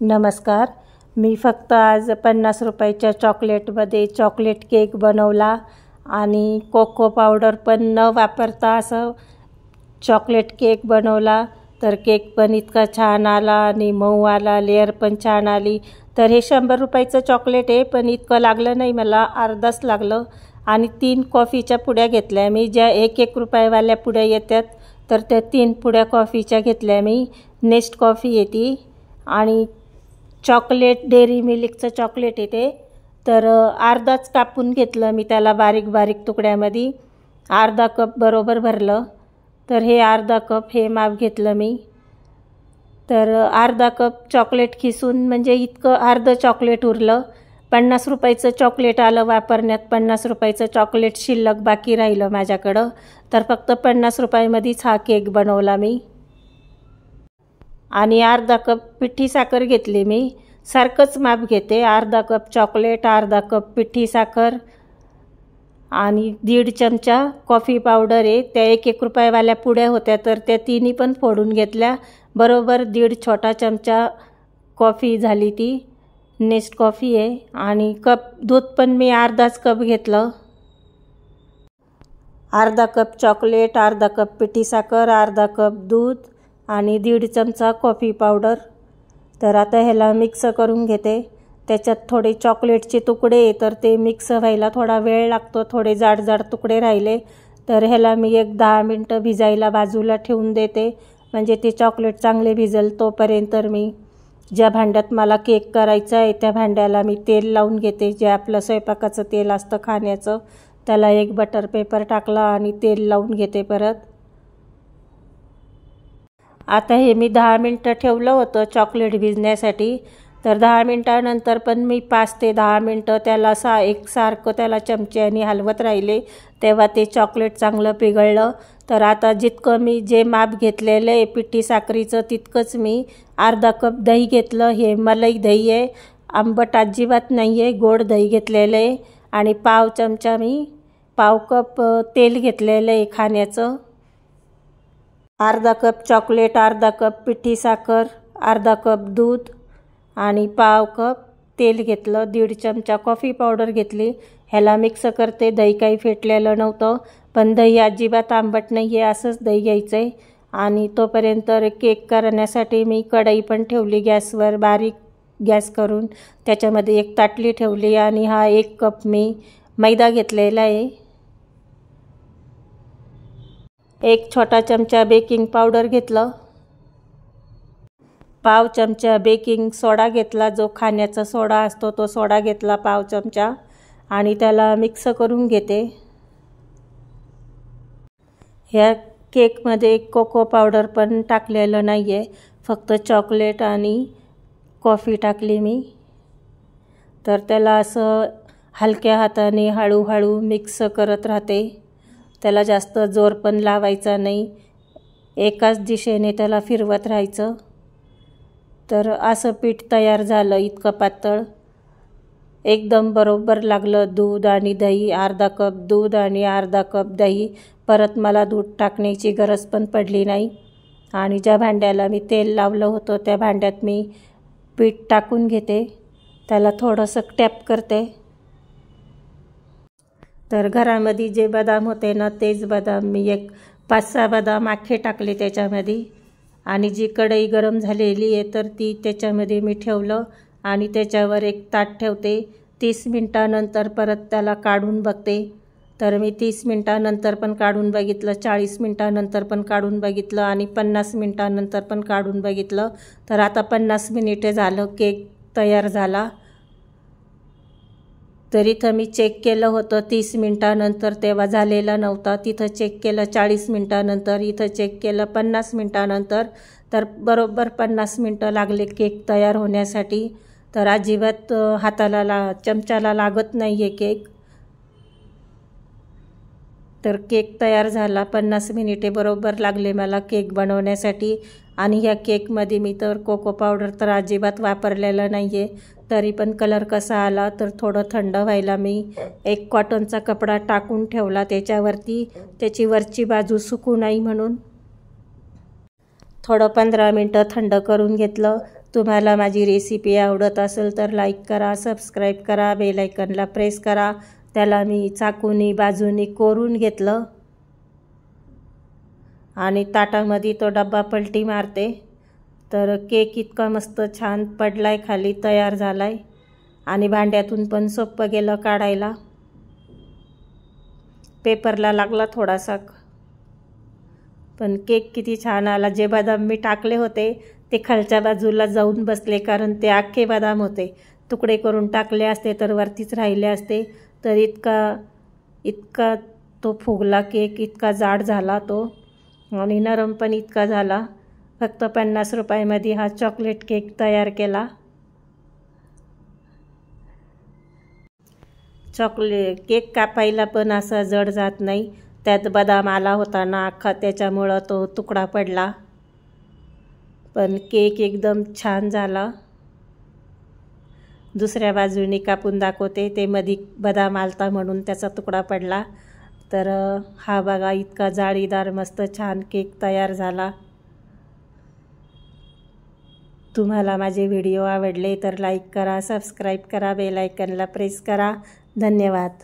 नमस्कार. मी फक्त आज 50 रुपयाच्या चॉकलेटमध्ये चॉकलेट केक बनवला आणि कोको पावडर पण न वापरता असं चॉकलेट केक बनवला. तर केक पण इतका छान आला आणि मऊ आला, लेअर पण छान आली. तर हे 100 रुपयाचं चॉकलेट आहे, पण इतकं लागलं नाही मला, अर्धाच लागलं. आणि 3 कॉफीच्या पुड्या घेतल्या मी, ज्या 1-1 रुपयावाल्या पुड्या येतात. तर त्या 3 पुड्या कॉफीच्या घेतल्या मी. नेस्ट कॉफी येते आणि चॉकलेट डेअरी मिल्कचं चॉकलेट येते. तर अर्धाच कापून घेतलं मी त्याला बारीक बारीक तुकड्यामध्ये. अर्धा कप बरोबर भरलं. तर हे अर्धा कप हे माप घेतलं मी. तर अर्धा कप चॉकलेट खिसून म्हणजे इतकं अर्धं चॉकलेट उरलं. 50 रुपयाचं चॉकलेट आलं वापरण्यात, 50 रुपयाचं चॉकलेट शिल्लक बाकी राहिलं माझ्याकडं. तर फक्त 50 रुपयामध्येच हा केक बनवला मी. आणि अर्धा कप पिठी साखर घेतली मी. सारखंच माप घेते, अर्धा कप चॉकलेट, अर्धा कप पिठी साखर आणि 1.5 चमचा कॉफी पावडर आहे. त्या 1-1 रुपयावाल्या पुड्या होत्या, तर त्या तिन्ही पण फोडून घेतल्या. बरोबर 1.5 छोटा चमचा कॉफी झाली ती. नेस्ट कॉफी आहे. आणि कप दूध पण मी अर्धाच कप घेतलं. अर्धा कप चॉकलेट, अर्धा कप पिठी साखर, अर्धा कप दूध आणि 1.5 चमचा कॉफी पावडर. तर आता ह्याला मिक्स करून घेते. त्याच्यात थोडे चॉकलेटचे तुकडे, तर ते मिक्स व्हायला थोडा वेळ लागतो. थोडे जाड जाड तुकडे राहिले तर ह्याला मी एक 10 मिनटं भिजायला बाजूला ठेवून देते, म्हणजे ते चॉकलेट चांगले भिजल. तोपर्यंत मी ज्या भांड्यात मला केक करायचा आहे त्या भांड्याला मी तेल लावून घेते, जे आपलं स्वयंपाकाचं तेल असतं खाण्याचं. त्याला एक बटर पेपर टाकला आणि तेल लावून घेते परत. आता हे मी 10 मिनटं ठेवलं होतं चॉकलेट भिजण्यासाठी. तर 10 मिनटानंतर पण मी 5 ते 10 मिनटं त्याला एकसारखं त्याला चमच्याने हलवत राहिले, तेव्हा ते चॉकलेट चांगलं पिघळलं. तर आता जितकं मी जे माप घेतलेलं आहे पिठी साखरीचं, तितकंच मी अर्धा कप दही घेतलं. हे मलाई दही आहे, आंबट अजिबात नाही आहे, गोड दही घेतलेलं आहे. आणि पाव कप तेल घेतलेलं आहे खाण्याचं. अर्धा कप चॉकलेट, अर्धा कप पिठी साखर, अर्धा कप दूध आणि पाव कप तेल घेतलं. 1.5 चमचा कॉफी पावडर घेतली. ह्याला मिक्स करते. दही काही फेटलेलं नव्हतं, पण दही अजिबात आंबट नाही आहे, असंच दही घ्यायचं आहे. आणि तोपर्यंत केक करण्यासाठी मी कढई पण ठेवली गॅसवर, बारीक गॅस करून. त्याच्यामध्ये एक ताटली ठेवली आणि हा 1 कप मी मैदा घेतलेला आहे. 1 छोटा चमचा बेकिंग पावडर घेतलं. पाव चमचा बेकिंग सोडा घेतला, जो खाण्याचा सोडा असतो तो सोडा घेतला पाव चमचा. आणि त्याला मिक्स करून घेते. ह्या केकमध्ये कोको पावडर पण टाकलेलं नाही आहे, फक्त चॉकलेट आणि कॉफी टाकली मी. तर त्याला असं हलक्या हाताने हळूहळू मिक्स करत राहते. त्याला जास्त जोर पण लावायचा नाही, एकाच दिशेने त्याला फिरवत राहायचं. तर असं पीठ तयार झालं, इतकं पातळ, एकदम बरोबर लागलं. दूध आणि दही, अर्धा कप दूध आणि अर्धा कप दही. परत मला दूध टाकण्याची गरज पण पडली नाही. आणि ज्या भांड्याला मी तेल लावलं होतं त्या भांड्यात मी पीठ टाकून घेते. त्याला थोडंसं टॅप करते. तर घरामध्ये जे बदाम होते ना, तेच बदाम मी 5-6 बदाम अख्खे टाकले त्याच्यामध्ये. आणि जी कढई गरम झालेली आहे तर ती त्याच्यामध्ये मी ठेवलं आणि त्याच्यावर एक ताट ठेवते. 30 मिनटानंतर परत त्याला काढून बघते. तर मी 30 मिनटानंतर पण काढून बघितलं, 40 मिनटानंतर पण काढून बघितलं आणि 50 मिनटानंतर पण काढून बघितलं. तर आता 50 मिनिटे झालं केक तयार झाला. तर इथं मी चेक केलं होतं 30 मिनटानंतर, तेव्हा झालेला नव्हता. तिथं चेक केलं 40 मिनटानंतर, इथं चेक केलं 50 मिनटानंतर. तर बरोबर 50 मिनटं लागले केक तयार होण्यासाठी. तर अजिबात हाताला चमच्याला लागत नाही आहे केक. तर केक तयार झाला. 50 मिनिटे बरोबर लागले मला केक बनवण्यासाठी. आणि ह्या केकमध्ये मी तर कोको पावडर तर अजिबात वापरलेलं नाही आहे. तरी पण कलर कसा आला, तर थोडं थंड व्हायला मी एक कॉटनचा कपडा टाकून ठेवला त्याच्यावरती, त्याची वरची बाजू सुकू नाही म्हणून. थोडं 15 मिनटं थंड करून घेतलं. तुम्हाला माझी रेसिपी आवडत असेल तर लाईक करा, सबस्क्राईब करा, बेल आयकॉनला प्रेस करा. त्याला मी चाकूनी बाजूनी कोरून घेतलं आणि ताटामध्ये तो डब्बा पलटी मारते. तर केक इतका मस्त छान पडलाय, खाली तयार झालाय आणि भांड्यातून पण सोपं गेलं काढायला. पेपरला लागला थोडासा, पण केक किती छान आला. जे बदाम मी टाकले होते ते खालच्या बाजूला जाऊन बसले, कारण ते अख्खे बदाम होते. तुकडे करून टाकले असते तर वरतीच राहिले असते. तर इतका तो फुगला केक, इतका जाड झाला तो आणि नरम पण इतका झाला. फक्त 50 रुपयामध्ये हा चॉकलेट केक तयार केला. केक कापायला पण असा जड जात नाही. त्यात बदाम आला होता ना अख्खा, त्याच्यामुळं तो तुकडा पडला. पण केक एकदम छान झाला. दुसऱ्या बाजूने कापून दाखवते. ते मध्ये बदाम आलता म्हणून त्याचा तुकडा पडला. तर हा बघा, इतका जाळीदार मस्त छान केक तयार झाला. तुम्हाला माझे व्हिडिओ आवडले तर लाईक करा, सबस्क्राईब करा, बेल आयकॉनला प्रेस करा. धन्यवाद.